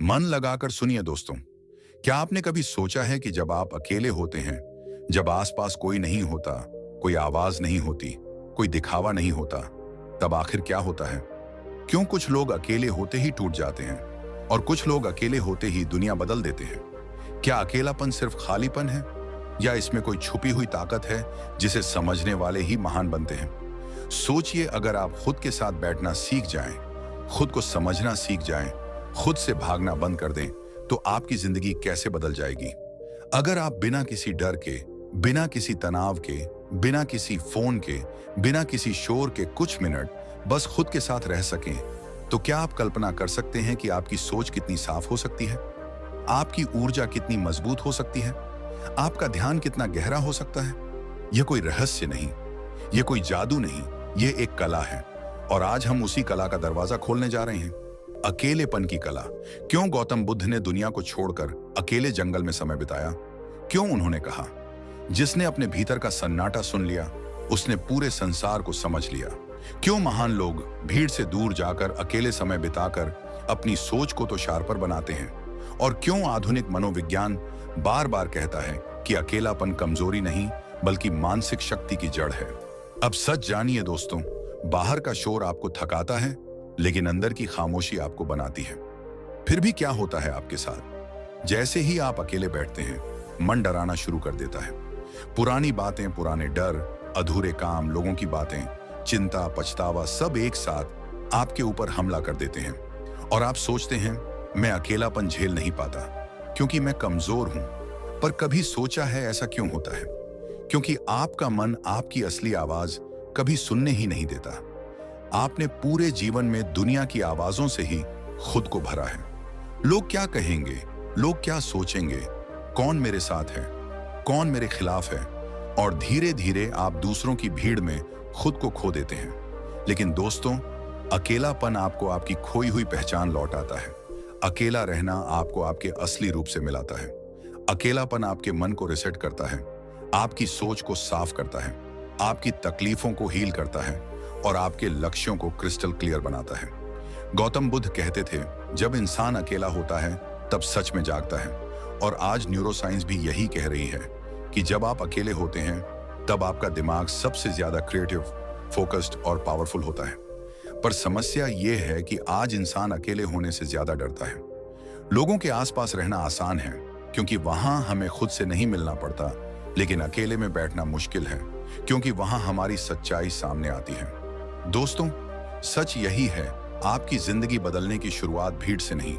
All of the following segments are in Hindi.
मन लगाकर सुनिए दोस्तों। क्या आपने कभी सोचा है कि जब आप अकेले होते हैं, जब आसपास कोई नहीं होता, कोई आवाज नहीं होती, कोई दिखावा नहीं होता, तब आखिर क्या होता है? क्यों कुछ लोग अकेले होते ही टूट जाते हैं और कुछ लोग अकेले होते ही दुनिया बदल देते हैं? क्या अकेलापन सिर्फ खालीपन है या इसमें कोई छुपी हुई ताकत है जिसे समझने वाले ही महान बनते हैं? सोचिए, अगर आप खुद के साथ बैठना सीख जाएं, खुद को समझना सीख जाएं, खुद से भागना बंद कर दें, तो आपकी जिंदगी कैसे बदल जाएगी। अगर आप बिना किसी डर के, बिना किसी तनाव के, बिना किसी फोन के, बिना किसी शोर के कुछ मिनट बस खुद के साथ रह सकें, तो क्या आप कल्पना कर सकते हैं कि आपकी सोच कितनी साफ हो सकती है, आपकी ऊर्जा कितनी मजबूत हो सकती है, आपका ध्यान कितना गहरा हो सकता है? यह कोई रहस्य नहीं, यह कोई जादू नहीं, यह एक कला है। और आज हम उसी कला का दरवाजा खोलने जा रहे हैं, अकेलेपन की कला। क्यों गौतम बुद्ध ने दुनिया को छोड़कर अकेले जंगल में समय बिताया? क्यों उन्होंने कहा, जिसने अपने भीतर का सन्नाटा सुन लिया, उसने पूरे संसार को समझ लिया? क्यों महान लोग भीड़ से दूर जाकर अकेले समय बिताकर अपनी सोच को तो शार्पर बनाते हैं? और क्यों आधुनिक मनोविज्ञान बार बार कहता है कि अकेलापन कमजोरी नहीं बल्कि मानसिक शक्ति की जड़ है? अब सच जानिए दोस्तों, बाहर का शोर आपको थकाता है, लेकिन अंदर की खामोशी आपको बनाती है। फिर भी क्या होता है आपके साथ? जैसे ही आप अकेले बैठते हैं, मन डराना शुरू कर देता है। पुरानी बातें, पुराने डर, अधूरे काम, लोगों की बातें, चिंता, पछतावा सब एक साथ आपके ऊपर हमला कर देते हैं। और आप सोचते हैं, मैं अकेलापन झेल नहीं पाता क्योंकि मैं कमजोर हूं। पर कभी सोचा है ऐसा क्यों होता है? क्योंकि आपका मन आपकी असली आवाज कभी सुनने ही नहीं देता। आपने पूरे जीवन में दुनिया की आवाजों से ही खुद को भरा है। लोग क्या कहेंगे, लोग क्या सोचेंगे, कौन मेरे साथ है, कौन मेरे खिलाफ है, और धीरे धीरे आप दूसरों की भीड़ में खुद को खो देते हैं। लेकिन दोस्तों, अकेलापन आपको आपकी खोई हुई पहचान लौटाता है। अकेला रहना आपको आपके असली रूप से मिलाता है। अकेलापन आपके मन को रिसेट करता है, आपकी सोच को साफ करता है, आपकी तकलीफों को हील करता है और आपके लक्ष्यों को क्रिस्टल क्लियर बनाता है। गौतम बुद्ध कहते थे, जब इंसान अकेला होता है तब सच में जागता है। और आज न्यूरोसाइंस भी यही कह रही है कि जब आप अकेले होते हैं तब आपका दिमाग सबसे ज्यादा क्रिएटिव, फोकस्ड और पावरफुल होता है। पर समस्या यह है कि आज इंसान अकेले होने से ज्यादा डरता है। लोगों के आसपास रहना आसान है क्योंकि वहां हमें खुद से नहीं मिलना पड़ता, लेकिन अकेले में बैठना मुश्किल है क्योंकि वहां हमारी सच्चाई सामने आती है। दोस्तों, सच यही है, आपकी जिंदगी बदलने की शुरुआत भीड़ से नहीं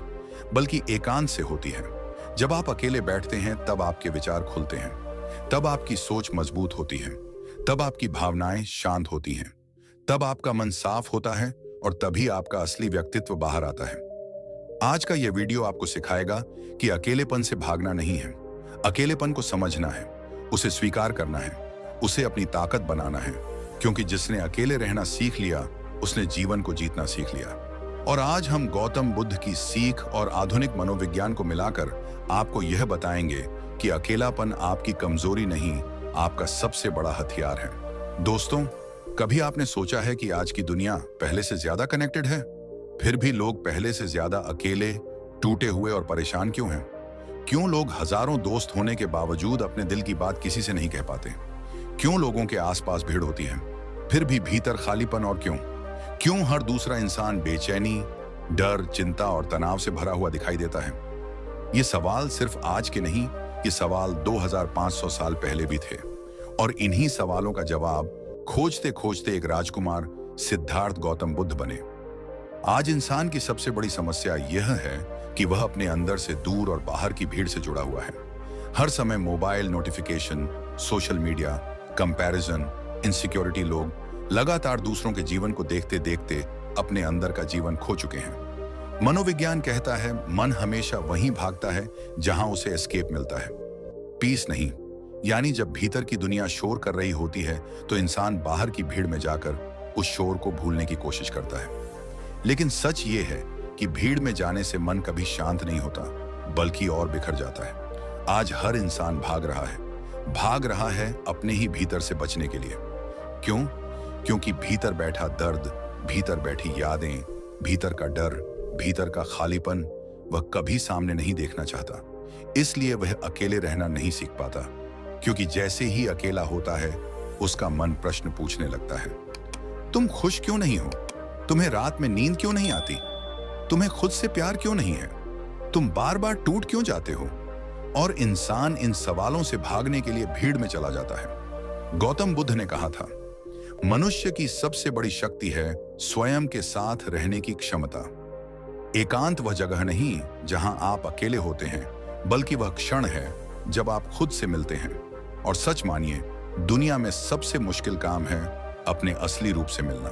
बल्कि एकांत से होती है। जब आप अकेले बैठते हैं तब आपके विचार खुलते हैं, तब आपकी सोच मजबूत होती है, तब आपकी भावनाएं शांत होती हैं, तब आपका मन साफ होता है और तभी आपका असली व्यक्तित्व बाहर आता है। आज का यह वीडियो आपको सिखाएगा कि अकेलेपन से भागना नहीं है, अकेलेपन को समझना है, उसे स्वीकार करना है, उसे अपनी ताकत बनाना है। क्योंकि जिसने अकेले रहना सीख लिया, उसने जीवन को जीतना सीख लिया। और आज हम गौतम बुद्ध की सीख और आधुनिक मनोविज्ञान को मिलाकर आपको यह बताएंगे कि अकेलापन आपकी कमजोरी नहीं, आपका सबसे बड़ा हथियार है। दोस्तों, कभी आपने सोचा है कि आज की दुनिया पहले से ज्यादा कनेक्टेड है, फिर भी लोग पहले से ज्यादा अकेले, टूटे हुए और परेशान क्यों हैं? क्यों लोग हजारों दोस्त होने के बावजूद अपने दिल की बात किसी से नहीं कह पाते? क्यों लोगों के आसपास भीड़ होती है फिर भी भीतर खालीपन? और क्यों हर दूसरा इंसान बेचैनी, डर, चिंता और तनाव से भरा हुआ दिखाई देता है? ये सवाल सिर्फ आज के नहीं, ये सवाल 2500 साल पहले भी थे। और इन्हीं सवालों का जवाब खोजते खोजते एक राजकुमार सिद्धार्थ गौतम बुद्ध बने। आज इंसान की सबसे बड़ी समस्या यह है कि वह अपने अंदर से दूर और बाहर की भीड़ से जुड़ा हुआ है। हर समय mobile notification, social media, comparison, insecurity, लोग लगातार दूसरों के जीवन को देखते देखते अपने अंदर का जीवन खो चुके हैं। मनोविज्ञान कहता है, मन हमेशा वहीं भागता है जहां उसे एस्केप मिलता है, पीस नहीं। यानी जब भीतर की दुनिया शोर कर रही होती है तो इंसान बाहर की भीड़ में जाकर उस शोर को भूलने की कोशिश करता है। लेकिन सच ये है कि भीड़ में जाने से मन कभी शांत नहीं होता बल्कि और बिखर जाता है। आज हर इंसान भाग रहा है अपने ही भीतर से बचने के लिए। क्यों? क्योंकि भीतर बैठा दर्द, भीतर बैठी यादें, भीतर का डर, भीतर का खालीपन वह कभी सामने नहीं देखना चाहता, इसलिए वह अकेले रहना नहीं सीख पाता, क्योंकि जैसे ही अकेला होता है उसका मन प्रश्न पूछने लगता है। तुम खुश क्यों नहीं हो? तुम्हें रात में नींद क्यों नहीं आती? तुम्हें खुद से प्यार क्यों नहीं है? तुम बार बार टूट क्यों जाते हो? और इंसान इन सवालों से भागने के लिए भीड़ में चला जाता है। गौतम बुद्ध ने कहा था, मनुष्य की सबसे बड़ी शक्ति है स्वयं के साथ रहने की क्षमता। एकांत वह जगह नहीं जहां आप अकेले होते हैं, बल्कि वह क्षण है जब आप खुद से मिलते हैं। और सच मानिए, दुनिया में सबसे मुश्किल काम है अपने असली रूप से मिलना।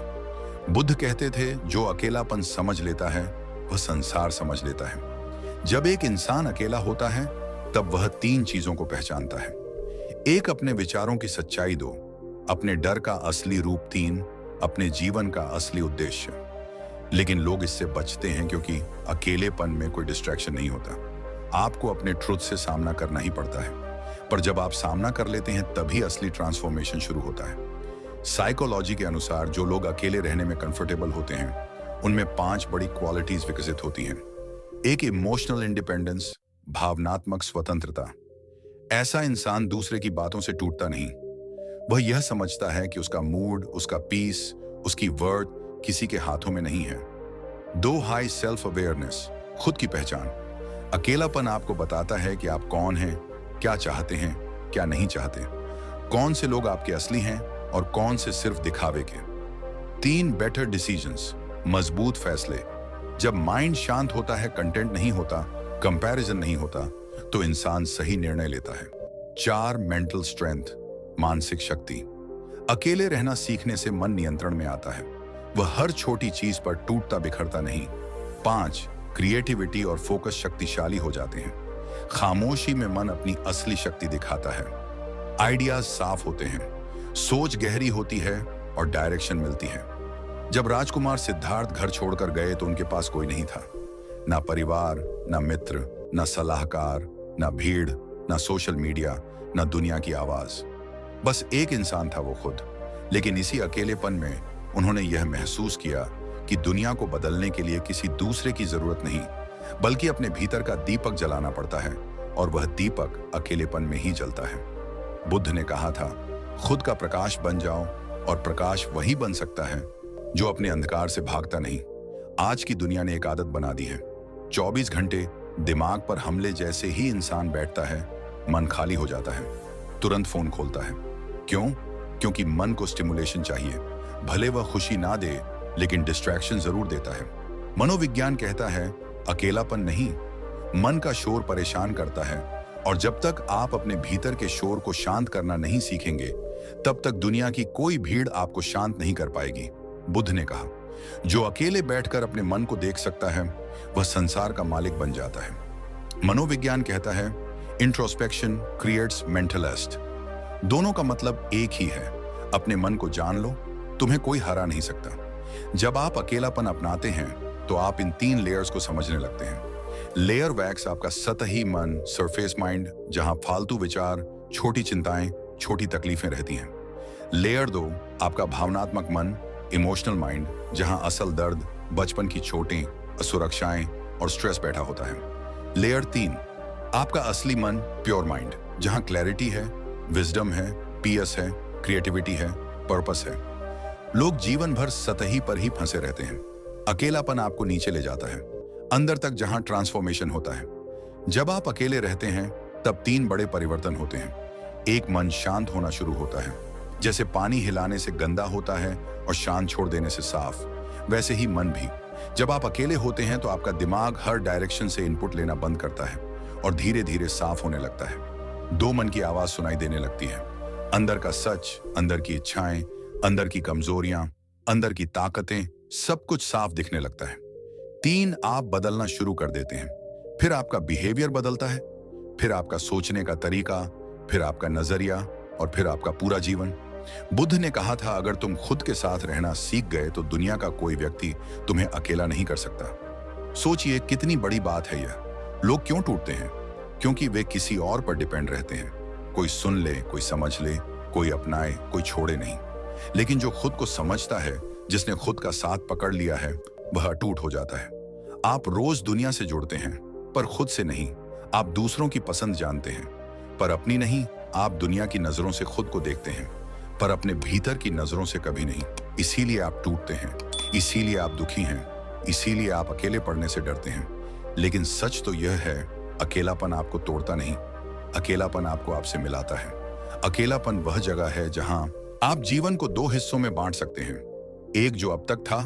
बुद्ध कहते थे, जो अकेलापन समझ लेता है वह संसार समझ लेता है। जब एक इंसान अकेला होता है तब वह 3 चीजों को पहचानता है। 1, अपने विचारों की सच्चाई। 2, अपने डर का असली रूप। 3, अपने जीवन का असली उद्देश्य। लेकिन लोग इससे बचते हैं क्योंकि अकेलेपन में कोई डिस्ट्रैक्शन नहीं होता। आपको अपने ट्रुथ से सामना करना ही पड़ता है। पर जब आप सामना कर लेते हैं तभी असली ट्रांसफॉर्मेशन शुरू होता है। साइकोलॉजी के अनुसार जो लोग अकेले रहने में कंफर्टेबल होते हैं उनमें 5 बड़ी क्वालिटीज विकसित होती हैं। 1, इमोशनल इंडिपेंडेंस, भावनात्मक स्वतंत्रता। ऐसा इंसान दूसरे की बातों से टूटता नहीं। वह यह समझता है कि उसका मूड, उसका पीस, उसकी वर्थ किसी के हाथों में नहीं है। 2, हाई सेल्फ अवेयरनेस, खुद की पहचान। अकेलापन आपको बताता है कि आप कौन हैं, क्या चाहते हैं, क्या नहीं चाहते, कौन से लोग आपके असली हैं और कौन से सिर्फ दिखावे के। 3, बेटर डिसीजंस, मजबूत फैसले। जब माइंड शांत होता है, कंटेंट नहीं होता, कंपैरिजन नहीं होता, तो इंसान सही निर्णय लेता है। 4, मेंटल स्ट्रेंथ, मानसिक शक्ति। अकेले रहना सीखने से मन नियंत्रण में आता है। वह हर छोटी चीज पर टूटता बिखरता नहीं। 5, क्रिएटिविटी और फोकस शक्तिशाली हो जाते हैं। खामोशी में मन अपनी असली शक्ति दिखाता है। आइडियाज साफ होते हैं, सोच गहरी होती है और डायरेक्शन मिलती है। जब राजकुमार सिद्धार्थ घर छोड़कर गए तो उनके पास कोई नहीं था। ना परिवार, ना मित्र, ना सलाहकार, ना भीड़, ना सोशल मीडिया, ना दुनिया की आवाज। बस एक इंसान था, वो खुद। लेकिन इसी अकेलेपन में उन्होंने यह महसूस किया कि दुनिया को बदलने के लिए किसी दूसरे की जरूरत नहीं, बल्कि अपने भीतर का दीपक जलाना पड़ता है, और वह दीपक अकेलेपन में ही जलता है। बुद्ध ने कहा था, खुद का प्रकाश बन जाओ, और प्रकाश वही बन सकता है जो अपने अंधकार से भागता नहीं। आज की दुनिया ने एक आदत बना दी है। 24 घंटे दिमाग पर हमले जैसे ही इंसान बैठता है, मन खाली हो जाता है, तुरंत फोन खोलता है। क्यों? क्योंकि मन को स्टिमुलेशन चाहिए। भले वह खुशी ना दे, लेकिन डिस्ट्रैक्शन जरूर देता है। मनोविज्ञान कहता है, अकेलापन नहीं, मन का शोर परेशान करता है, और जब तक आप अपने भीतर के शोर को शांत करना नहीं सीखेंगे, तब तक दुनिया की कोई भीड़ आपको शांत नहीं कर पाएगी। बुद्ध ने कहा, जो अकेले बैठकर अपने मन को देख सकता है, वह संसार का मालिक बन जाता है। मनोविज्ञान कहता है, इंट्रोस्पेक्शन क्रिएट्स मेंटल हेल्थ। दोनों का मतलब एक ही है, अपने मन को जान लो, तुम्हें कोई हरा नहीं सकता। जब आप अकेलापन अपनाते हैं तो आप इन 3 लेयर्स को समझने लगते हैं। लेयर वैक्स आपका सतही मन, सरफेस माइंड, जहां फालतू विचार, छोटी चिंताएं, छोटी तकलीफें रहती हैं। लेयर 2 आपका भावनात्मक मन, इमोशनल माइंड, जहां असल दर्द, बचपन की चोटें, असुरक्षाएं और स्ट्रेस बैठा होता है। लेयर 3 आपका असली मन, प्योर माइंड, जहां क्लैरिटी है, विजडम है, पीस है, क्रिएटिविटी है, पर्पस है। लोग जीवन भर सतही पर ही फंसे रहते हैं। अकेलापन आपको नीचे ले जाता है, अंदर तक, जहां ट्रांसफॉर्मेशन होता है। जब आप अकेले रहते हैं तब 3 बड़े परिवर्तन होते हैं। 1, मन शांत होना शुरू होता है। जैसे पानी हिलाने से गंदा होता है और शांत छोड़ देने से साफ, वैसे ही मन भी। जब आप अकेले होते हैं तो आपका दिमाग हर डायरेक्शन से इनपुट लेना बंद करता है और धीरे धीरे साफ होने लगता है। 2, मन की आवाज सुनाई देने लगती है। अंदर का सच, अंदर की इच्छाएं, अंदर की कमजोरियां, अंदर की ताकतें, सब कुछ साफ दिखने लगता है। 3, आप बदलना शुरू कर देते हैं। फिर आपका बिहेवियर बदलता है, फिर आपका सोचने का तरीका, फिर आपका नजरिया, और फिर आपका पूरा जीवन। बुद्ध ने कहा था, अगर तुम खुद के साथ रहना सीख गए तो दुनिया का कोई व्यक्ति तुम्हें अकेला नहीं कर सकता। सोचिए कितनी बड़ी बात है यह। लोग क्यों टूटते हैं? क्योंकि वे किसी और पर डिपेंड रहते हैं। कोई सुन ले, कोई समझ ले, कोई अपनाए, कोई छोड़े नहीं। लेकिन जो खुद को समझता है, जिसने खुद का साथ पकड़ लिया है, वह अटूट हो जाता है। आप रोज दुनिया से जुड़ते हैं, पर खुद से नहीं। आप दूसरों की पसंद जानते हैं, पर अपनी नहीं। आप दुनिया की नजरों से खुद को देखते हैं, पर अपने भीतर की नजरों से कभी नहीं। इसीलिए आप टूटते हैं, इसीलिए आप दुखी हैं, इसीलिए आप अकेले पड़ने से डरते हैं। लेकिन सच तो यह है, अकेलापन आपको तोड़ता नहीं, अकेलापन आपको आपसे मिलाता है। अकेलापन वह जगह है जहां आप जीवन को दो हिस्सों में बांट सकते हैं, एक जो अब तक था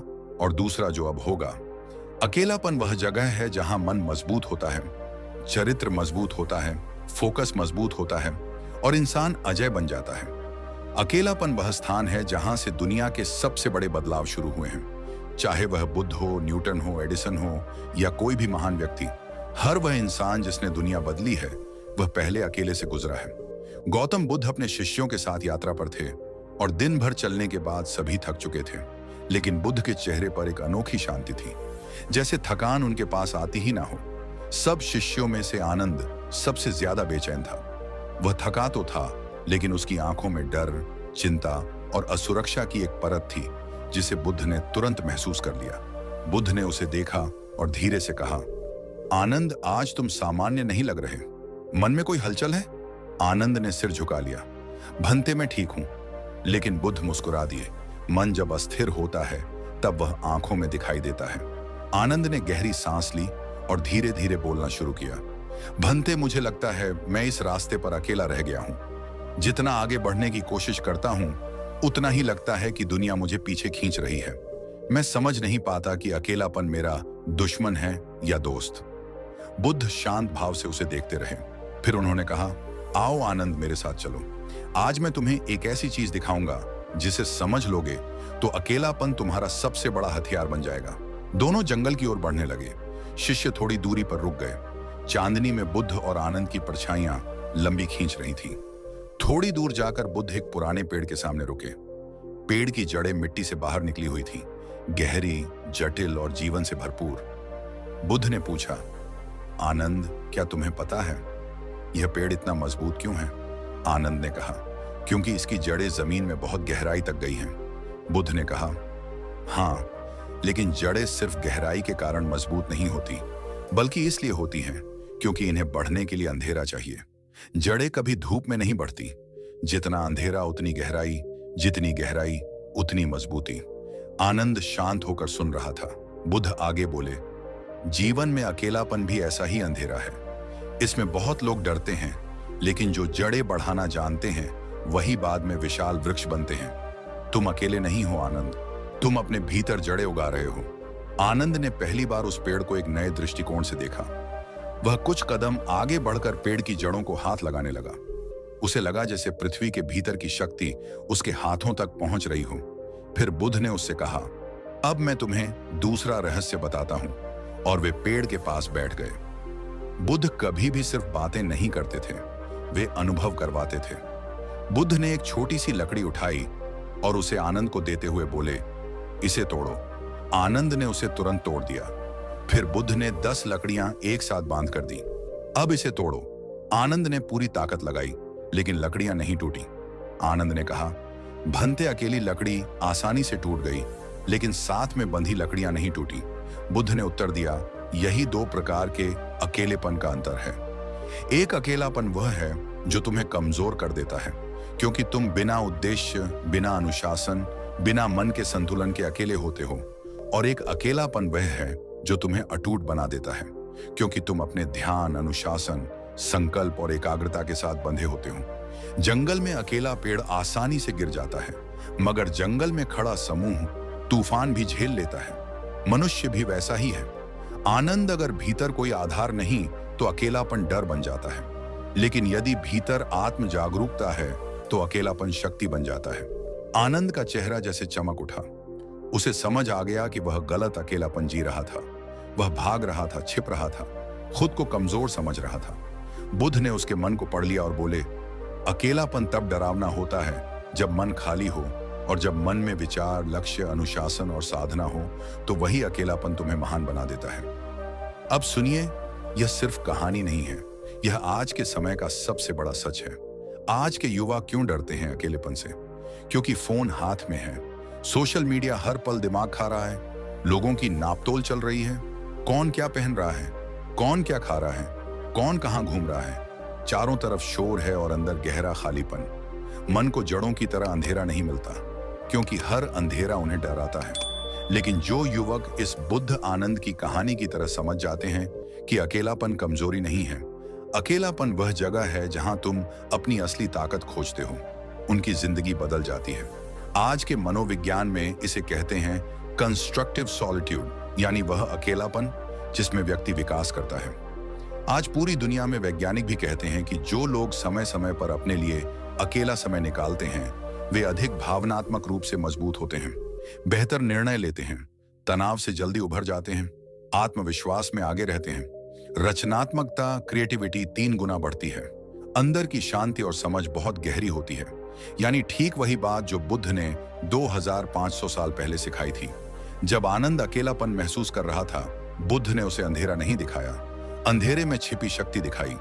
और दूसरा जो अब होगा। अकेलापन वह जगह है जहां मन मजबूत होता है, चरित्र मजबूत होता है, फोकस मजबूत होता है और इंसान अजय बन जाता है। अकेलापन वह स्थान है जहां से दुनिया के सबसे बड़े बदलाव शुरू हुए हैं। चाहे वह बुद्ध हो, न्यूटन हो, एडिसन हो या कोई भी महान व्यक्ति, हर वह इंसान जिसने दुनिया बदली है वह पहले अकेले से गुजरा है। गौतम बुद्ध अपने शिष्यों के साथ यात्रा पर थे और दिन भर चलने के बाद सभी थक चुके थे, लेकिन बुद्ध के चेहरे पर एक अनोखी शांति थी, जैसे थकान उनके पास आती ही ना हो। सब शिष्यों में से आनंद सबसे ज्यादा बेचैन था। वह थका तो था, लेकिन उसकी आंखों में डर, चिंता और असुरक्षा की एक परत थी जिसे बुद्ध ने तुरंत महसूस कर लिया। बुद्ध ने उसे देखा और धीरे से कहा, आनंद, आज तुम सामान्य नहीं लग रहे। मन में कोई हलचल है? आनंद ने सिर झुका लिया। भंते, मैं ठीक हूं। लेकिन बुद्ध मुस्कुरा दिए। मन जब अस्थिर होता है तब वह आंखों में दिखाई देता है। आनंद ने गहरी सांस ली और धीरे धीरे बोलना शुरू किया। भंते, मुझे लगता है मैं इस रास्ते पर अकेला रह गया हूं। जितना आगे बढ़ने की कोशिश करता हूं, उतना ही लगता है कि दुनिया मुझे पीछे खींच रही है। मैं समझ नहीं पाता कि अकेलापन मेरा दुश्मन है या दोस्त। बुद्ध शांत भाव से उसे देखते रहे। फिर उन्होंने कहा, आओ आनंद, मेरे साथ चलो। आज मैं तुम्हें एक ऐसी चीज दिखाऊंगा जिसे समझ लोगे तो अकेलापन तुम्हारा सबसे बड़ा हथियार बन जाएगा। दोनों जंगल की ओर बढ़ने लगे। शिष्य थोड़ी दूरी पर रुक गए। चांदनी में बुद्ध और आनंद की परछाइयां लंबी खींच रही थीं। थोड़ी दूर जाकर बुद्ध एक पुराने पेड़ के सामने रुके। पेड़ की जड़ें मिट्टी से बाहर निकली हुई थीं, गहरी, जटिल और जीवन से भरपूर। बुद्ध ने पूछा, आनंद, क्या तुम्हें पता है यह पेड़ इतना मजबूत क्यों है? आनंद ने कहा, क्योंकि इसकी जड़ें जमीन में बहुत गहराई तक गई हैं। बुद्ध ने कहा, हाँ, लेकिन जड़ें सिर्फ गहराई के कारण मजबूत नहीं होती, बल्कि इसलिए होती हैं क्योंकि इन्हें बढ़ने के लिए अंधेरा चाहिए। जड़ें कभी धूप में नहीं बढ़ती। जितना अंधेरा उतनी गहराई, जितनी गहराई उतनी मजबूती। आनंद शांत होकर सुन रहा था। बुद्ध आगे बोले, जीवन में अकेलापन भी ऐसा ही अंधेरा है। इसमें बहुत लोग डरते हैं, लेकिन जो जड़ें बढ़ाना जानते हैं वही बाद में विशाल वृक्ष बनते हैं। तुम अकेले नहीं हो आनंद, तुम अपने भीतर जड़ें उगा रहे हो। आनंद ने पहली बार उस पेड़ को एक नए दृष्टिकोण से देखा। वह कुछ कदम आगे बढ़कर पेड़ की जड़ों को हाथ लगाने लगा। उसे लगा जैसे पृथ्वी के भीतर की शक्ति उसके हाथों तक पहुंच रही हो। फिर बुद्ध ने उससे कहा, अब मैं तुम्हें दूसरा रहस्य बताता हूं। और वे पेड़ के पास बैठ गए। बुद्ध कभी भी सिर्फ बातें नहीं करते थे, वे अनुभव करवाते थे। बुद्ध ने एक छोटी सी लकड़ी उठाई और उसे आनंद को देते हुए बोले, इसे तोड़ो। आनंद ने उसे तुरंत तोड़ दिया। फिर बुद्ध ने 10 लकड़ियां एक साथ बांध कर दी। अब इसे तोड़ो। आनंद ने पूरी ताकत लगाई, लेकिन लकड़ियां नहीं टूटी। आनंद ने कहा, भंते, अकेली लकड़ी आसानी से टूट गई, लेकिन साथ में बंधी लकड़ियां नहीं टूटी। बुद्ध ने उत्तर दिया, यही 2 प्रकार के अकेलेपन का अंतर है। एक अकेलापन वह है जो तुम्हें कमजोर कर देता है, क्योंकि तुम बिना उद्देश्य, बिना अनुशासन, बिना मन के संतुलन के अकेले होते हो। और एक अकेलापन वह है जो तुम्हें अटूट बना देता है, क्योंकि तुम अपने ध्यान, अनुशासन, संकल्प और एकाग्रता के साथ बंधे होते हो। जंगल में अकेला पेड़ आसानी से गिर जाता है, मगर जंगल में खड़ा समूह तूफान भी झेल लेता है। मनुष्य भी वैसा ही है। आनंद, अगर भीतर कोई आधार नहीं तो अकेलापन डर बन जाता है, लेकिन यदि भीतर आत्म जागरूकता है तो अकेलापन शक्ति बन जाता है। आनंद का चेहरा जैसे चमक उठा। उसे समझ आ गया कि वह गलत अकेलापन जी रहा था। वह भाग रहा था, छिप रहा था, खुद को कमजोर समझ रहा था। बुद्ध ने उसके मन को पढ़ लिया और बोले, अकेलापन तब डरावना होता है जब मन खाली हो, और जब मन में विचार, लक्ष्य, अनुशासन और साधना हो तो वही अकेलापन तुम्हें महान बना देता है। अब सुनिए, यह सिर्फ कहानी नहीं है, यह आज के समय का सबसे बड़ा सच है। आज के युवा क्यों डरते हैं अकेलेपन से? क्योंकि फोन हाथ में है, सोशल मीडिया हर पल दिमाग खा रहा है, लोगों की नापतोल चल रही है, कौन क्या पहन रहा है, कौन क्या खा रहा है, कौन कहां घूम रहा है। चारों तरफ शोर है और अंदर गहरा खालीपन। मन को जड़ों की तरह अंधेरा नहीं मिलता, क्योंकि हर अंधेरा उन्हें डराता है। लेकिन जो युवक इस बुद्ध आनंद की कहानी की तरह समझ जाते हैं कि अकेलापन कमजोरी नहीं है, अकेलापन वह जगह है जहां तुम अपनी असली ताकत खोजते हो, उनकी जिंदगी बदल जाती है। आज के मनोविज्ञान में इसे कहते हैं कंस्ट्रक्टिव सॉलिट्यूड, यानी वह अकेलापन जिसमें व्यक्ति विकास करता है। आज पूरी दुनिया में वैज्ञानिक भी कहते हैं कि जो लोग समय समय पर अपने लिए अकेला समय निकालते हैं, वे अधिक भावनात्मक रूप से मजबूत होते हैं, बेहतर निर्णय लेते हैं, तनाव से जल्दी उभर जाते हैं, आत्मविश्वास में आगे रहते हैं, रचनात्मकता क्रिएटिविटी 3 गुना बढ़ती है, अंदर की शांति और समझ बहुत गहरी होती है। यानी ठीक वही बात जो बुद्ध ने 2500 साल पहले सिखाई थी। जब आनंद अकेलापन महसूस कर रहा था, बुद्ध ने उसे अंधेरा नहीं दिखाया, अंधेरे में छिपी शक्ति दिखाई।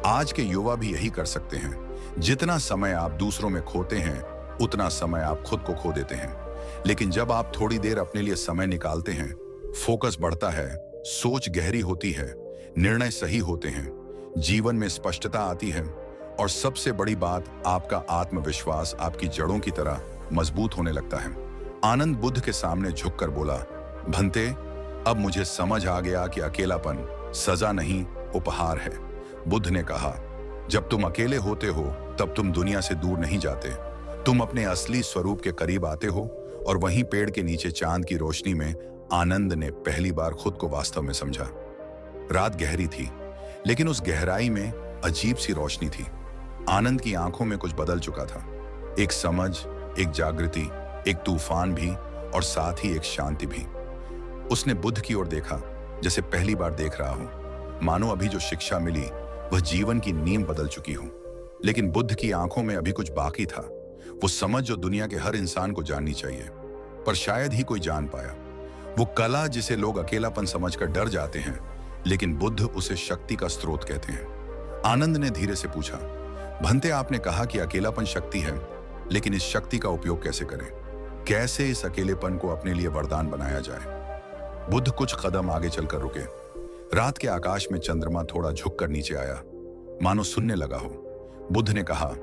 आज के युवा भी यही कर सकते हैं। जितना समय आप दूसरों में खोते हैं, उतना समय आप खुद को खो देते हैं। लेकिन जब आप थोड़ी देर अपने लिए समय निकालते हैं, फोकस बढ़ता है, सोच गहरी होती है, निर्णय सही होते हैं, जीवन में स्पष्टता आती है और सबसे बड़ी बात, आपका आत्मविश्वास आपकी जड़ों की तरह मजबूत होने लगता है। आनंद बुद्ध के सामने झुककर बोला, भंते, अब मुझे समझ आ गया कि अकेलापन सजा नहीं, उपहार है। बुद्ध ने कहा, जब तुम अकेले होते हो तब तुम दुनिया से दूर नहीं जाते, तुम अपने असली स्वरूप के करीब आते हो। और वहीं पेड़ के नीचे चांद की रोशनी में आनंद ने पहली बार खुद को वास्तव में समझा। रात गहरी थी, लेकिन उस गहराई में अजीब सी रोशनी थी। आनंद की आंखों में कुछ बदल चुका था, एक समझ, एक जागृति, एक तूफान भी और साथ ही एक शांति भी। उसने बुद्ध की ओर देखा जैसे पहली बार देख रहा हो, मानो अभी जो शिक्षा मिली वह जीवन की नींव बदल चुकी हो। लेकिन बुद्ध की आंखों में अभी कुछ बाकी था, वो समझ जो दुनिया के हर इंसान को जाननी चाहिए, पर शायद ही कोई जान पाया। वो कला जिसे लोग अकेलापन समझकर डर जाते हैं, लेकिन बुद्ध उसे शक्ति का स्रोत कहते हैं। आनंद ने धीरे से पूछा, भंते, आपने कहा कि अकेलापन शक्ति है, लेकिन इस शक्ति का उपयोग कैसे करें? कैसे इस अकेलेपन को अपने लिए वरदान बनाया जाए? बुद्ध कुछ कदम आगे चलकर रुके। रात के आकाश में चंद्रमा थोड़ा झुककर नीचे आया, मानो सुनने लगा हो। बुद्ध ने कहा,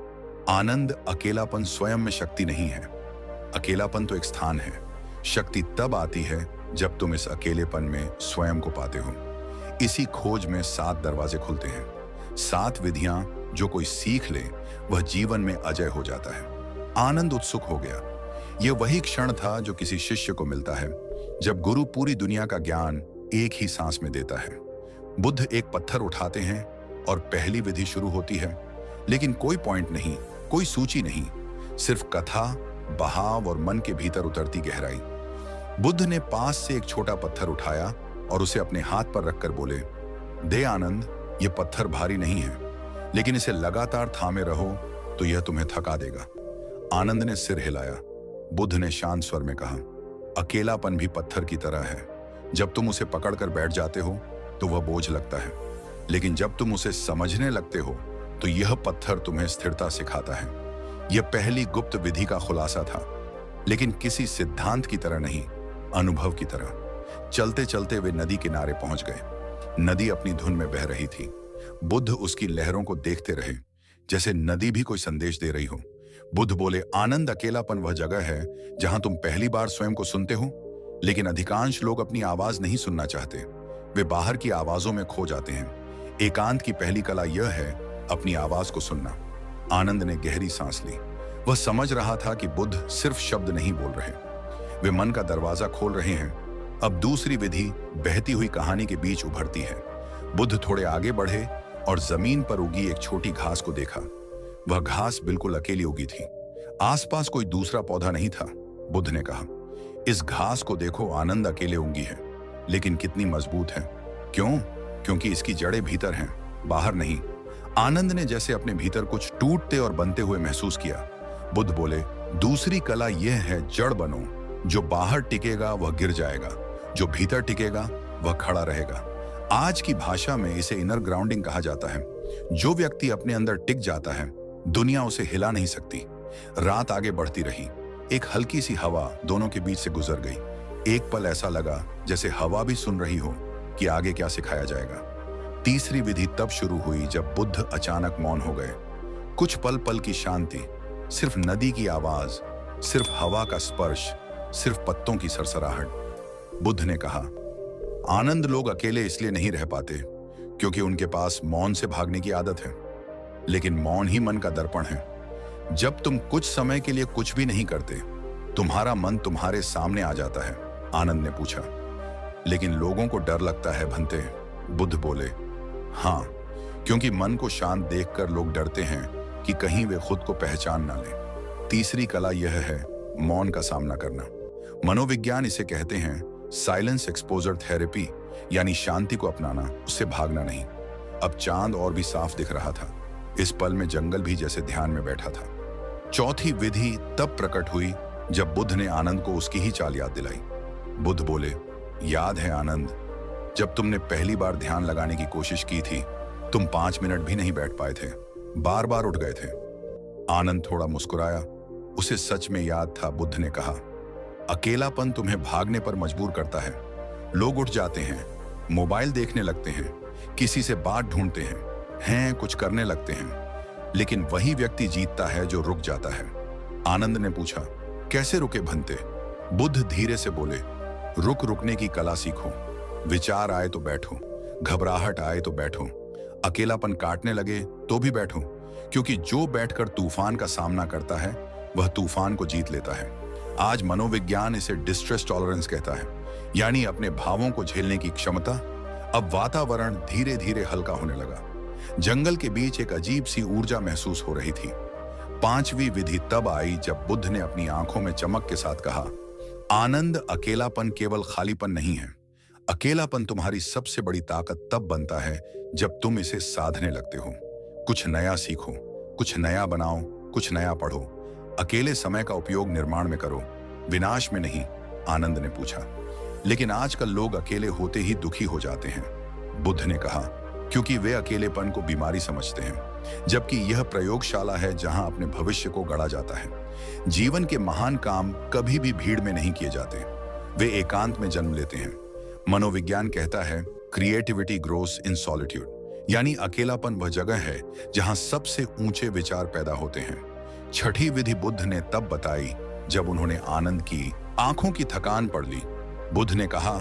आनंद, अकेलापन स्वयं में शक्ति नहीं है। अकेलापन तो एक स्थान है। शक्ति तब आती है जब तुम इस अकेलेपन में स्वयं को पाते हो। इसी खोज में 7 दरवाजे खुलते हैं, 7 विधियां जो कोई सीख ले वह जीवन में अजय हो जाता है। आनंद उत्सुक हो गया। यह वही क्षण था जो किसी शिष्य को मिलता है जब गुरु पूरी दुनिया का ज्ञान एक ही सांस में देता है। बुद्ध एक पत्थर उठाते हैं और पहली विधि शुरू होती है, लेकिन कोई पॉइंट नहीं, कोई सूची नहीं, सिर्फ कथा, बहाव और मन के भीतर उतरती गहराई। बुद्ध ने पास से एक छोटा पत्थर उठाया और उसे अपने हाथ पर रखकर बोले, दे आनंद, यह पत्थर भारी नहीं है, लेकिन इसे लगातार थामे रहो तो यह तुम्हें थका देगा। आनंद ने सिर हिलाया। बुद्ध ने शांत स्वर में कहा, अकेलापन भी पत्थर की तरह है। जब तुम उसे पकड़कर बैठ जाते हो तो वह बोझ लगता है, लेकिन जब तुम उसे समझने लगते हो तो यह पत्थर तुम्हें स्थिरता सिखाता है। यह पहली गुप्त विधि का खुलासा था, लेकिन किसी सिद्धांत की तरह नहीं, अनुभव की तरह। चलते चलते वे नदी किनारे पहुंच गए। नदी अपनी धुन में बह रही थी। बुद्ध उसकी लहरों को देखते रहे, जैसे नदी भी कोई संदेश दे रही हो। बुद्ध बोले, आनंद, अकेलापन वह जगह है जहां तुम पहली बार स्वयं को सुनते हो, लेकिन अधिकांश लोग अपनी आवाज नहीं सुनना चाहते। वे बाहर की आवाजों में खो जाते हैं। एकांत की पहली कला यह है अपनी आवाज को सुनना। आनंद ने गहरी सांस ली। वह समझ रहा था कि बुद्ध सिर्फ शब्द नहीं बोल रहे, वे मन का दरवाजा खोल रहे हैं। अब दूसरी विधि बहती हुई कहानी के बीच उभरती है। बुद्ध थोड़े आगे बढ़े और जमीन पर उगी एक छोटी घास को देखा। वह घास बिल्कुल अकेली उगी थी, आसपास कोई दूसरा पौधा नहीं था। बुद्ध ने कहा, इस घास को देखो, आनंद, अकेले उगी है, लेकिन कितनी मजबूत है। क्यों? क्योंकि इसकी जड़ें भीतर हैं, बाहर नहीं। आनंद ने जैसे अपने भीतर कुछ टूटते और बनते हुए महसूस किया। बुद्ध बोले, दूसरी कला यह है, जड़ बनो। जो बाहर टिकेगा वह गिर जाएगा, जो भीतर टिकेगा वह खड़ा रहेगा। आज की भाषा में इसे इनर ग्राउंडिंग कहा जाता है। जो व्यक्ति अपने अंदर टिक जाता है, दुनिया उसे हिला नहीं सकती। रात आगे बढ़ती रही। एक हल्की सी हवा दोनों के बीच से गुजर गई। एक पल ऐसा लगा जैसे हवा भी सुन रही हो कि आगे क्या सिखाया जाएगा। तीसरी विधि तब शुरू हुई जब बुद्ध अचानक मौन हो गए। कुछ पल पल की शांति, सिर्फ नदी की आवाज, सिर्फ हवा का स्पर्श, सिर्फ पत्तों की सरसराहट। बुद्ध ने कहा, आनंद लोग अकेले इसलिए नहीं रह पाते क्योंकि उनके पास मौन से भागने की आदत है, लेकिन मौन ही मन का दर्पण है। जब तुम कुछ समय के लिए कुछ भी नहीं करते, तुम्हारा मन तुम्हारे सामने आ जाता है। आनंद ने पूछा, लेकिन लोगों को डर लगता है भंते। बुद्ध बोले, हाँ, क्योंकि मन को शांत देखकर लोग डरते हैं कि कहीं वे खुद को पहचान ना लें। तीसरी कला यह है मौन का सामना करना। मनोविज्ञान इसे कहते हैं साइलेंस एक्सपोजर थेरेपी, यानी शांति को अपनाना, उससे भागना नहीं। अब चांद और भी साफ दिख रहा था। इस पल में जंगल भी जैसे ध्यान में बैठा था। चौथी विधि तब प्रकट हुई जब बुद्ध ने आनंद को उसकी ही चाल याद दिलाई। बुद्ध बोले, याद है आनंद, जब तुमने पहली बार ध्यान लगाने की कोशिश की थी, तुम 5 मिनट भी नहीं बैठ पाए थे, बार बार उठ गए थे। आनंद थोड़ा मुस्कुराया। उसे सच में याद था। बुद्ध ने कहा, अकेलापन तुम्हें भागने पर मजबूर करता है। लोग उठ जाते हैं, मोबाइल देखने लगते हैं, किसी से बात ढूंढते हैं, कुछ करने लगते हैं, लेकिन वही व्यक्ति जीतता है जो रुक जाता है। आनंद ने पूछा, कैसे रुके भंते? बुद्ध धीरे से बोले, रुकने की कला सीखो। विचार आए तो बैठो, घबराहट आए तो बैठो, अकेलापन काटने लगे तो भी बैठो, क्योंकि जो बैठकर तूफान का सामना करता है वह तूफान को जीत लेता है। आज मनोविज्ञान इसे डिस्ट्रेस टॉलरेंस कहता है, यानी अपने भावों को झेलने की क्षमता। अब वातावरण धीरे धीरे हल्का होने लगा। जंगल के बीच एक अजीब सी ऊर्जा महसूस हो रही थी। पांचवी विधि तब आई जब बुद्ध ने अपनी आंखों में चमक के साथ कहा, आनंद, अकेलापन केवल खालीपन नहीं है। अकेलापन तुम्हारी सबसे बड़ी ताकत तब बनता है जब तुम इसे साधने लगते हो। कुछ नया सीखो, कुछ नया बनाओ, कुछ नया पढ़ो। अकेले समय का उपयोग निर्माण में करो, विनाश में नहीं। आनंद ने पूछा, लेकिन आजकल लोग अकेले होते ही दुखी हो जाते हैं। बुद्ध ने कहा, क्योंकि वे अकेलेपन को बीमारी समझते हैं, जबकि यह प्रयोगशाला है जहां अपने भविष्य को गढ़ा जाता है। जीवन के महान काम कभी भी भीड़ में नहीं किए जाते, वे एकांत में जन्म लेते हैं। मनोविज्ञान कहता है क्रिएटिविटी ग्रोस इन सॉलिट्यूड, यानी अकेलापन वह जगह है जहां सबसे ऊंचे विचार पैदा होते हैं। छठी विधि बुद्ध ने तब बताई जब उन्होंने आनंद की आंखों की थकान पढ़ ली। बुद्ध ने कहा,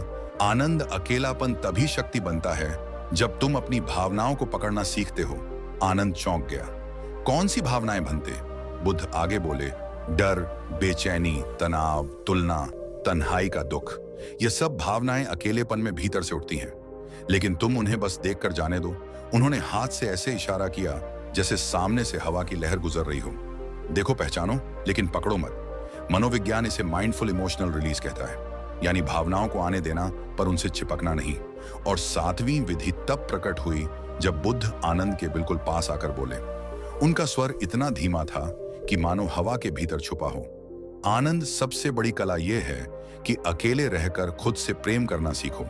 आनंद, अकेलापन तभी शक्ति बनता है जब तुम अपनी भावनाओं को पकड़ना सीखते हो। आनंद चौंक गया। कौन सी भावनाएं भंते? बुद्ध आगे बोले, डर, बेचैनी, तनाव, तुलना, तन्हाई का दुख। ये सब भावनाएं अकेलेपन में भीतर से उठती हैं, लेकिन तुम उन्हें बस देखकर जाने दो। उन्होंने हाथ से ऐसे इशारा किया जैसे सामने से हवा की लहर गुजर रही हो। देखो, पहचानो, लेकिन पकड़ो मत। मनोविज्ञान इसे माइंडफुल इमोशनल रिलीज कहता है, यानी भावनाओं को आने देना पर उनसे चिपकना नहीं। और सातवीं विधि तब प्रकट हुई जब बुद्ध आनंद के बिल्कुल पास आकर बोले। उनका स्वर इतना धीमा था कि मानो हवा के भीतर छुपा हो। आनंद, सबसे बड़ी कला यह है कि अकेले रहकर खुद से प्रेम करना सीखो।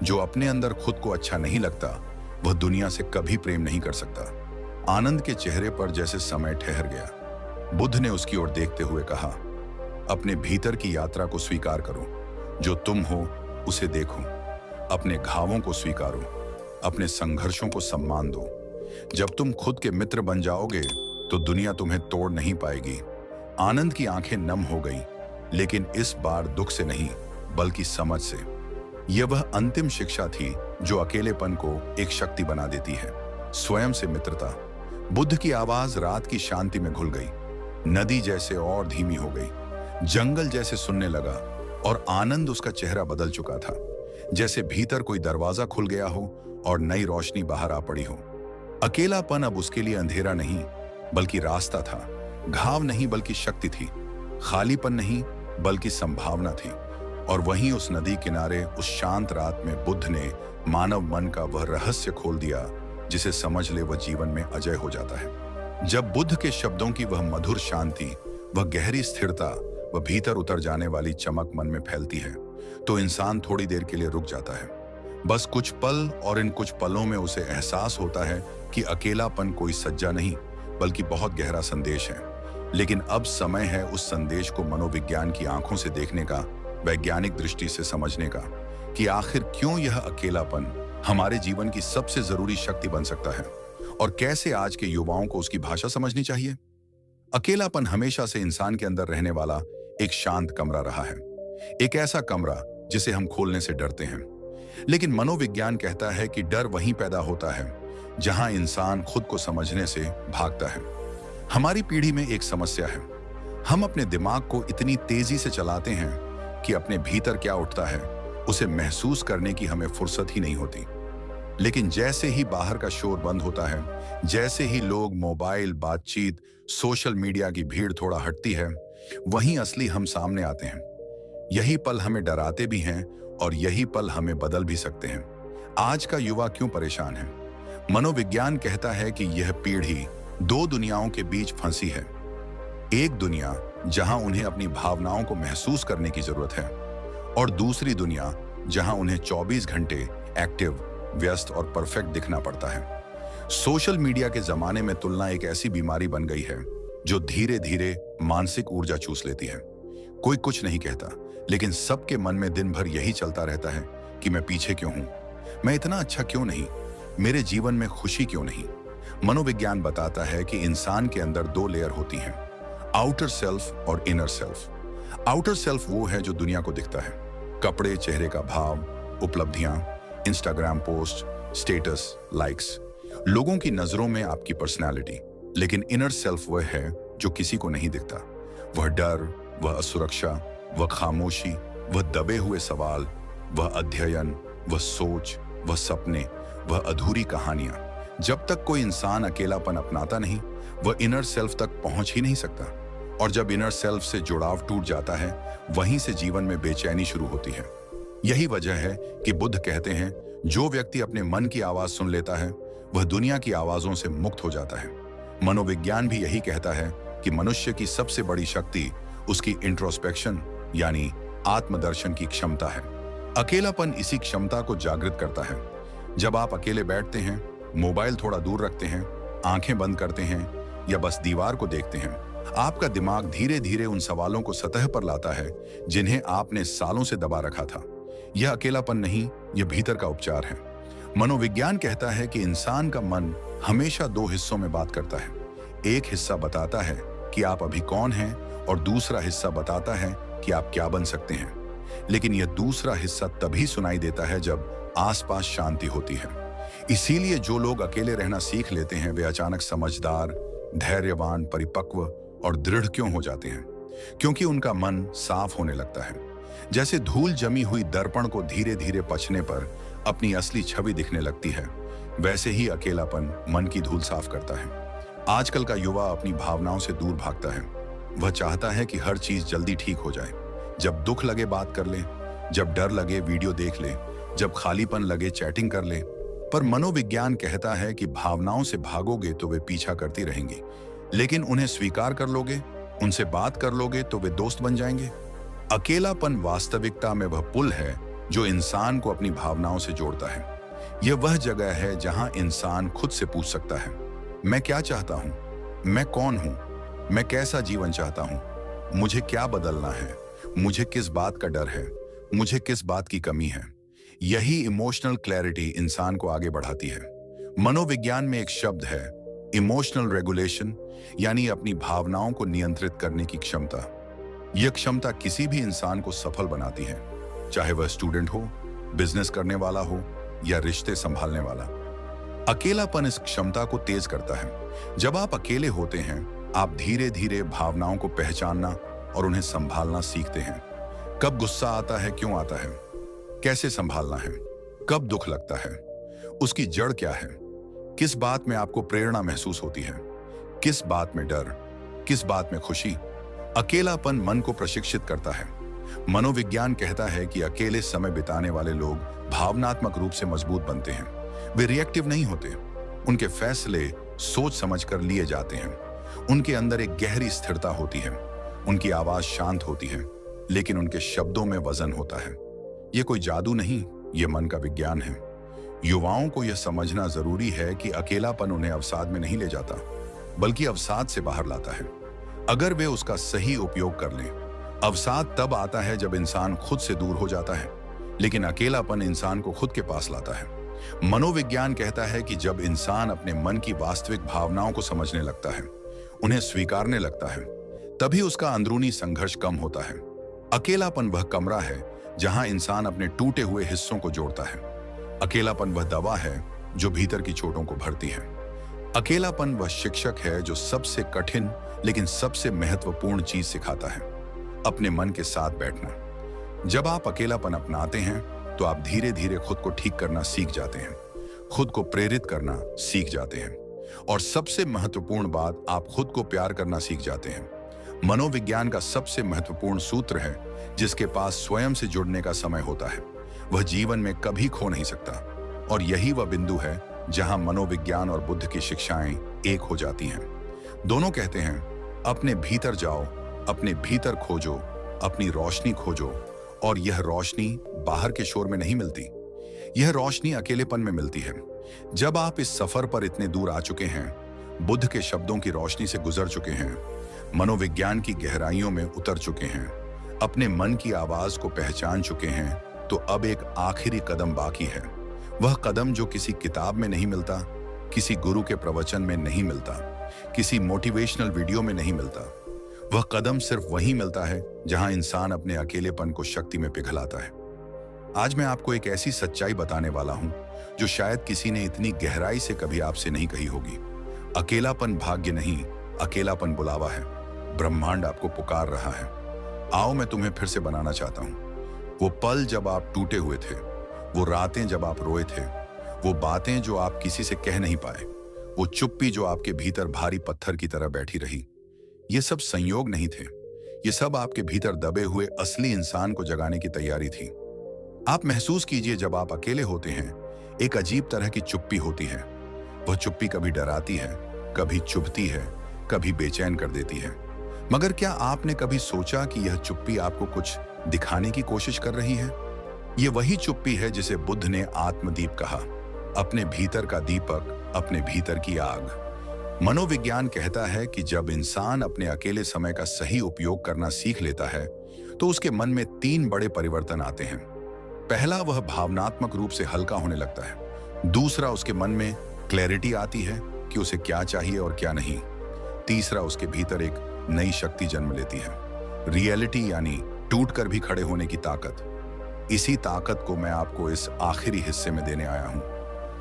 जो अपने अंदर खुद को अच्छा नहीं लगता, वह दुनिया से कभी प्रेम नहीं कर सकता। आनंद के चेहरे पर जैसे समय ठहर गया। बुद्ध ने उसकी ओर देखते हुए कहा, अपने भीतर की यात्रा को स्वीकार करो। जो तुम हो उसे देखो, अपने घावों को स्वीकारो, अपने संघर्षों को सम्मान दो। जब तुम खुद के मित्र बन जाओगे तो दुनिया तुम्हें तोड़ नहीं पाएगी। आनंद की आंखें नम हो गईं, लेकिन इस बार दुख से नहीं बल्कि समझ से। यह वह अंतिम शिक्षा थी जो अकेलेपन को एक शक्ति बना देती है, स्वयं से मित्रता। बुद्ध की आवाज रात की शांति में घुल गई, नदी जैसे और धीमी हो गई, जंगल जैसे सुनने लगा, और आनंद, उसका चेहरा बदल चुका था, जैसे भीतर कोई दरवाजा खुल गया हो और नई रोशनी बाहर आ पड़ी हो। अकेलापन अब उसके लिए अंधेरा नहीं बल्कि रास्ता था, घाव नहीं बल्कि शक्ति थी, खालीपन नहीं बल्कि संभावना थी। और वहीं उस नदी किनारे उस शांत रात में बुद्ध ने मानव मन का वह रहस्य खोल दिया जिसे समझ ले वह जीवन में अजय हो जाता है। जब बुद्ध के शब्दों की वह मधुर शांति, वह गहरी स्थिरता, वह भीतर उतर जाने वाली चमक मन में फैलती है, तो इंसान थोड़ी देर के लिए रुक जाता है, बस कुछ पल। और इन कुछ पलों में उसे एहसास होता है कि अकेलापन कोई सज्जा नहीं बल्कि बहुत गहरा संदेश है। लेकिन अब समय है उस संदेश को मनोविज्ञान की आंखों से देखने का, वैज्ञानिक दृष्टि से समझने का, कि आखिर क्यों यह अकेलापन हमारे जीवन की सबसे जरूरी शक्ति बन सकता है और कैसे आज के युवाओं को उसकी भाषा समझनी चाहिए। अकेलापन हमेशा से इंसान के अंदर रहने वाला एक शांत कमरा रहा है, एक ऐसा कमरा जिसे हम खोलने से डरते हैं। लेकिन मनोविज्ञान कहता है कि डर वहीं पैदा होता है जहां इंसान खुद को समझने से भागता है। हमारी पीढ़ी में एक समस्या है, हम अपने दिमाग को इतनी तेजी से चलाते हैं कि अपने भीतर क्या उठता है उसे महसूस करने की हमें फुर्सत ही नहीं होती। लेकिन जैसे ही बाहर का शोर बंद होता है, जैसे ही लोग, मोबाइल, बातचीत, सोशल मीडिया की भीड़ थोड़ा हटती है, वहीं असली हम सामने आते हैं। यही पल हमें डराते भी हैं और यही पल हमें बदल भी सकते हैं। आज का युवा क्यों परेशान है? मनोविज्ञान कहता है कि यह पीढ़ी दो दुनियाओं के बीच फंसी है। एक दुनिया जहां उन्हें अपनी भावनाओं को महसूस करने की जरूरत है और दूसरी दुनिया जहां उन्हें 24 घंटे एक्टिव, व्यस्त और परफेक्ट दिखना पड़ता है। सोशल मीडिया के जमाने में तुलना एक ऐसी बीमारी बन गई है जो धीरे धीरे मानसिक ऊर्जा चूस लेती है। कोई कुछ नहीं कहता, लेकिन सबके मन में दिन भर यही चलता रहता है कि मैं पीछे क्यों हूं, मैं इतना अच्छा क्यों नहीं, मेरे जीवन में खुशी क्यों नहीं। मनोविज्ञान बताता है कि इंसान के अंदर दो लेयर होती हैं, आउटर सेल्फ और इनर सेल्फ। आउटर सेल्फ वो है जो दुनिया को दिखता है, कपड़े, चेहरे का भाव, उपलब्धियां, इंस्टाग्राम पोस्ट, स्टेटस, लाइक्स, लोगों की नजरों में आपकी पर्सनालिटी। लेकिन इनर सेल्फ वह है जो किसी को नहीं दिखता। वह डर, वह असुरक्षा, वह खामोशी, वह दबे हुए सवाल, वह अध्ययन, वह सोच, वह सपने, वह अधूरी कहानियां। जब तक कोई इंसान अकेलापन अपनाता नहीं, वह इनर सेल्फ तक पहुंच ही नहीं सकता। और जब इनर सेल्फ से जुड़ाव टूट जाता है, वहीं से जीवन में बेचैनी शुरू होती है। यही वजह है कि बुद्ध कहते हैं, जो व्यक्ति अपने मन की आवाज सुन लेता है वह दुनिया की आवाजों से मुक्त हो जाता है। मनोविज्ञान भी यही कहता है कि मनुष्य की सबसे बड़ी शक्ति उसकी इंट्रोस्पेक्शन यानी आत्मदर्शन की क्षमता है। अकेलापन इसी क्षमता को जागृत करता है। जब आप अकेले बैठते हैं, मोबाइल थोड़ा दूर रखते हैं, आंखें बंद करते हैं या बस दीवार को देखते हैं, आपका दिमाग धीरे धीरे उन सवालों को सतह पर लाता है जिन्हें आपने सालों से दबा रखा था। यह अकेलापन नहीं, यह भीतर का उपचार है। मनोविज्ञान कहता है कि इंसान का मन हमेशा दो हिस्सों में बात करता है। एक हिस्सा बताता है कि आप अभी कौन हैं और दूसरा हिस्सा बताता है कि आप क्या बन सकते हैं। लेकिन यह दूसरा हिस्सा तभी सुनाई देता है जब आसपास शांति होती है। इसीलिए जो लोग अकेले रहना सीख लेते हैं वे अचानक समझदार, धैर्यवान, परिपक्व और दृढ़ क्यों हो जाते हैं? क्योंकि उनका मन साफ होने लगता है। जैसे धूल जमी हुई दर्पण को धीरे धीरे पचने पर अपनी असली छवि दिखने लगती है, वैसे ही अकेलापन मन की धूल साफ करता है। आजकल का युवा अपनी भावनाओं से दूर भागता है। वह चाहता है कि हर चीज जल्दी ठीक हो जाए। जब दुख लगे बात कर ले, जब डर लगे वीडियो देख ले, जब खालीपन लगे चैटिंग कर ले। पर मनोविज्ञान कहता है कि भावनाओं से भागोगे तो वे पीछा करती रहेंगी, लेकिन उन्हें स्वीकार कर लोगे, उनसे बात कर लोगे तो वे दोस्त बन जाएंगे। अकेलापन वास्तविकता में वह पुल है जो इंसान को अपनी भावनाओं से जोड़ता है। यह वह जगह है जहां इंसान खुद से पूछ सकता है, मैं क्या चाहता हूं, मैं कौन हूं, मैं कैसा जीवन चाहता हूं, मुझे क्या बदलना है, मुझे किस बात का डर है, मुझे किस बात की कमी है। यही इमोशनल क्लैरिटी इंसान को आगे बढ़ाती है। मनोविज्ञान में एक शब्द है, इमोशनल रेगुलेशन, यानी अपनी भावनाओं को नियंत्रित करने की क्षमता। यह क्षमता किसी भी इंसान को सफल बनाती है, चाहे वह स्टूडेंट हो, बिजनेस करने वाला हो या रिश्ते संभालने वाला। अकेलापन इस क्षमता को तेज करता है। जब आप अकेले होते हैं, आप धीरे धीरे भावनाओं को पहचानना और उन्हें संभालना सीखते हैं। कब गुस्सा आता है, क्यों आता है, कैसे संभालना है, कब दुख लगता है, उसकी जड़ क्या है, किस बात में आपको प्रेरणा महसूस होती है, किस बात में डर, किस बात में खुशी। अकेलापन मन को प्रशिक्षित करता है। मनोविज्ञान कहता है कि अकेले समय बिताने वाले लोग भावनात्मक रूप से मजबूत बनते हैं। वे रिएक्टिव नहीं होते, उनके फैसले सोच समझकर लिए जाते हैं। उनके अंदर एक गहरी स्थिरता होती है, उनकी आवाज शांत होती है, लेकिन उनके शब्दों में वजन होता है। यह कोई जादू नहीं, यह मन का विज्ञान है। युवाओं को यह समझना जरूरी है कि अकेलापन उन्हें अवसाद में नहीं ले जाता, बल्कि अवसाद से बाहर लाता है, अगर वे उसका सही उपयोग कर लें। अवसाद तब आता है जब इंसान खुद से दूर हो जाता है, लेकिन अकेलापन इंसान को खुद के पास लाता है। मनोविज्ञान कहता है कि जब इंसान अपने मन की वास्तविक भावनाओं को समझने लगता है, उन्हें स्वीकारने लगता है, तभी उसका अंदरूनी संघर्ष कम होता है। अकेलापन वह कमरा है जहां इंसान अपने टूटे हुए हिस्सों को जोड़ता है। अकेलापन वह दवा है जो भीतर की चोटों को भरती है। अकेलापन वह शिक्षक है जो सबसे कठिन लेकिन सबसे महत्वपूर्ण चीज सिखाता है, अपने मन के साथ बैठना। जब आप अकेलापन अपनाते हैं तो आप धीरे धीरे खुद को ठीक करना सीख जाते हैं, खुद को प्रेरित करना सीख जाते हैं, और सबसे महत्वपूर्ण बात, आप खुद को प्यार करना सीख जाते हैं। मनोविज्ञान का सबसे महत्वपूर्ण सूत्र है, जिसके पास स्वयं से जुड़ने का समय होता है वह जीवन में कभी खो नहीं सकता। और यही वह बिंदु है जहां मनोविज्ञान और बुद्ध की शिक्षाएं एक हो जाती हैं। दोनों कहते हैं, अपने भीतर जाओ, अपने भीतर खोजो, अपनी रोशनी खोजो, और यह रोशनी बाहर के शोर में नहीं मिलती, यह रोशनी अकेलेपन में मिलती है। जब आप इस सफर पर इतने दूर आ चुके हैं, बुद्ध के शब्दों की रोशनी से गुजर चुके हैं, मनोविज्ञान की गहराइयों में उतर चुके हैं, अपने मन की आवाज को पहचान चुके हैं, तो अब एक आखिरी कदम बाकी है। वह कदम जो किसी किताब में नहीं मिलता, किसी गुरु के प्रवचन में नहीं मिलता, किसी मोटिवेशनल वीडियो में नहीं मिलता। वह कदम सिर्फ वहीं मिलता है जहां इंसान अपने अकेलेपन को शक्ति में पिघलाता है। आज मैं आपको एक ऐसी सच्चाई बताने वाला हूं जो शायद किसी ने इतनी गहराई से कभी आपसे नहीं कही होगी। अकेलापन भाग्य नहीं, अकेलापन बुलावा है। ब्रह्मांड आपको पुकार रहा है। आओ, मैं तुम्हें फिर से बनाना चाहता हूं। वो पल जब आप टूटे हुए थे, वो रातें जब आप रोए थे, वो बातें जो आप किसी से कह नहीं पाए, वो चुप्पी जो आपके भीतर भारी पत्थर की तरह बैठी रही। ये सब संयोग नहीं थे, ये सब आपके भीतर दबे हुए असली इंसान को जगाने की तैयारी थी। आप महसूस कीजिए, जब आप अकेले होते हैं, एक अजीब तरह की चुप्पी होती है। वह चुप्पी कभी डराती है, कभी चुभती है, कभी बेचैन कर देती है। मगर क्या आपने कभी सोचा कि यह चुप्पी आपको कुछ दिखाने की कोशिश कर रही है? यह वही चुप्पी है जिसे बुद्ध ने आत्मदीप कहा, अपने भीतर का दीपक, अपने भीतर की आग। मनोविज्ञान कहता है कि जब इंसान अपने अकेले समय का सही उपयोग करना सीख लेता है, तो उसके मन में 3 बड़े परिवर्तन आते हैं। पहला, वह भावनात्मक रूप से हल्का होने लगता है। दूसरा, उसके मन में क्लैरिटी आती है कि उसे क्या चाहिए और क्या नहीं। तीसरा, उसके भीतर एक नई शक्ति जन्म लेती है, रियलिटी, यानी टूटकर भी खड़े होने की ताकत। इसी ताकत को मैं आपको इस आखिरी हिस्से में देने आया हूं।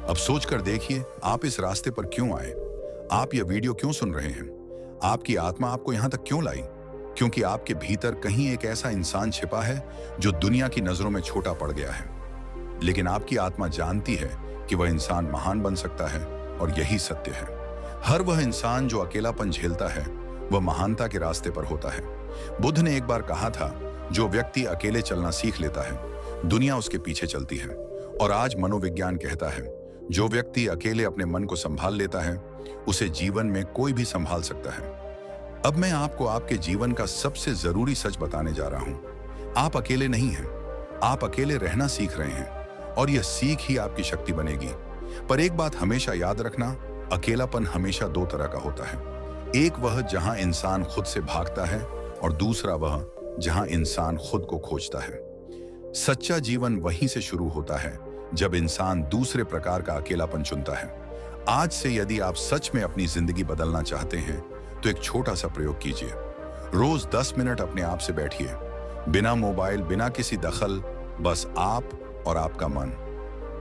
अब सोचकर देखिए, आप इस रास्ते पर क्यों आए? आप यह वीडियो क्यों सुन रहे हैं? आपकी आत्मा आपको यहां तक क्यों लाई? क्योंकि आपके भीतर कहीं एक ऐसा इंसान छिपा है जो दुनिया की नजरों में छोटा पड़ गया है, लेकिन आपकी आत्मा जानती है कि वह इंसान महान बन सकता है, और यही सत्य है। हर वह इंसान जो अकेलापन झेलता है, वह महानता के रास्ते पर होता है। बुद्ध ने एक बार कहा था, जो व्यक्ति अकेले चलना सीख लेता है, दुनिया उसके पीछे चलती है। और आज मनोविज्ञान कहता है, जो व्यक्ति अकेले अपने मन को संभाल लेता है, उसे जीवन में कोई भी संभाल सकता है। अब मैं आपको आपके जीवन का सबसे जरूरी सच बताने जा रहा हूं। आप अकेले नहीं हैं, आप अकेले रहना सीख रहे हैं, और यह सीख ही आपकी शक्ति बनेगी। पर एक बात हमेशा याद रखना, अकेलापन हमेशा 2 तरह का होता है। एक वह जहां इंसान खुद से भागता है, और दूसरा वह जहां इंसान खुद को खोजता है। सच्चा जीवन वहीं से शुरू होता है जब इंसान दूसरे प्रकार का अकेलापन चुनता है। आज से यदि आप सच में अपनी जिंदगी बदलना चाहते हैं, तो एक छोटा सा प्रयोग कीजिए। रोज 10 मिनट अपने आप से बैठिए, बिना मोबाइल, बिना किसी दखल, बस आप और आपका मन।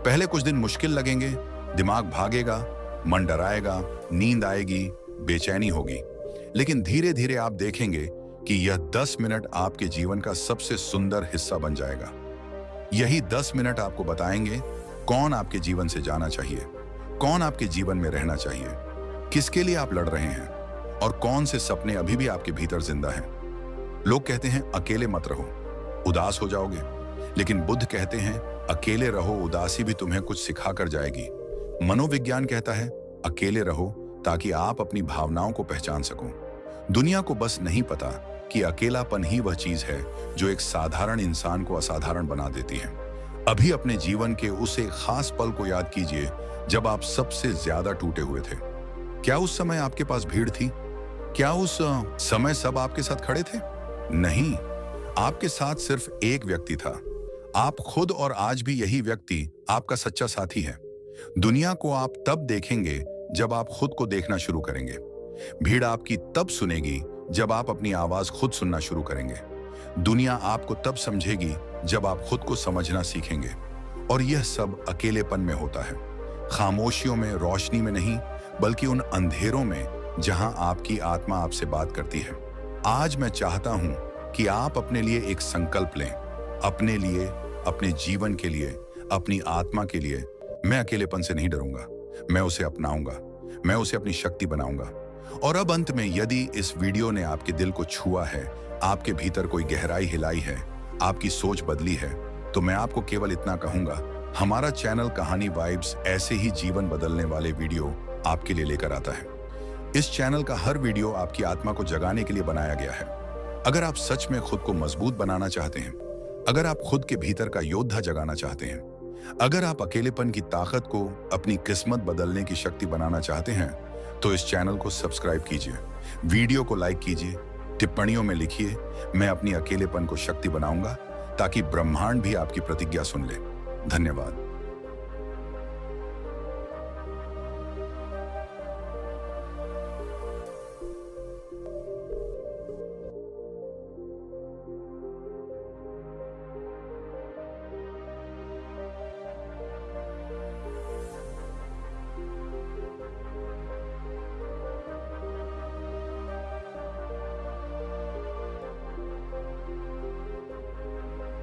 पहले कुछ दिन मुश्किल लगेंगे, दिमाग भागेगा, मन डराएगा, नींद आएगी, बेचैनी होगी, लेकिन धीरे धीरे आप देखेंगे कि यह 10 मिनट आपके जीवन का सबसे सुंदर हिस्सा बन जाएगा। यही 10 मिनट आपको बताएंगे कौन आपके जीवन से जाना चाहिए, कौन आपके जीवन में रहना चाहिए, किसके लिए आप लड़ रहे हैं, और कौन से सपने अभी भी आपके भीतर जिंदा हैं। लोग कहते हैं अकेले मत रहो, उदास हो जाओगे, लेकिन बुद्ध कहते हैं अकेले रहो, उदासी भी तुम्हें कुछ सिखा कर जाएगी। मनोविज्ञान कहता है अकेले रहो ताकि आप अपनी भावनाओं को पहचान सको। दुनिया को बस नहीं पता कि अकेलापन ही वह चीज है जो एक साधारण इंसान को असाधारण बना देती है। अभी अपने जीवन के उस एक खास पल को याद कीजिए जब आप सबसे ज्यादा टूटे हुए थे। क्या उस समय आपके पास भीड़ थी? क्या उस समय सब आपके साथ खड़े थे? नहीं, आपके साथ सिर्फ एक व्यक्ति था, आप खुद। और आज भी यही व्यक्ति आपका सच्चा साथी है। दुनिया को आप तब देखेंगे जब आप खुद को देखना शुरू करेंगे। भीड़ आपकी तब सुनेगी जब आप अपनी आवाज खुद सुनना शुरू करेंगे। दुनिया आपको तब समझेगी जब आप खुद को समझना सीखेंगे। और यह सब अकेलेपन में होता है, खामोशियों में, रोशनी में नहीं, बल्कि उन अंधेरों में जहां आपकी आत्मा आपसे बात करती है। आज मैं चाहता हूं कि आप अपने लिए एक संकल्प लें, अपने लिए, अपने जीवन के लिए, अपनी आत्मा के लिए। मैं अकेलेपन से नहीं डरूंगा, मैं उसे अपनाऊंगा, मैं उसे अपनी शक्ति बनाऊंगा। और अब अंत में, यदि इस वीडियो ने आपके दिल को छुआ है, आपके भीतर कोई गहराई हिलाई है, आपकी सोच बदली है, तो मैं आपको केवल इतना कहूंगा, हमारा चैनल कहानी वाइब्स ऐसे ही जीवन बदलने वाले वीडियो आपके लिए लेकर आता है। इस चैनल का हर वीडियो आपकी आत्मा को जगाने के लिए बनाया गया है। अगर आप सच में खुद को मजबूत बनाना चाहते हैं, अगर आप खुद के भीतर का योद्धा जगाना चाहते हैं, अगर आप अकेलेपन की ताकत को अपनी किस्मत बदलने की शक्ति बनाना चाहते हैं, तो इस चैनल को सब्सक्राइब कीजिए, वीडियो को लाइक कीजिए, टिप्पणियों में लिखिए, मैं अपनी अकेलेपन को शक्ति बनाऊंगा, ताकि ब्रह्मांड भी आपकी प्रतिज्ञा सुन ले। धन्यवाद।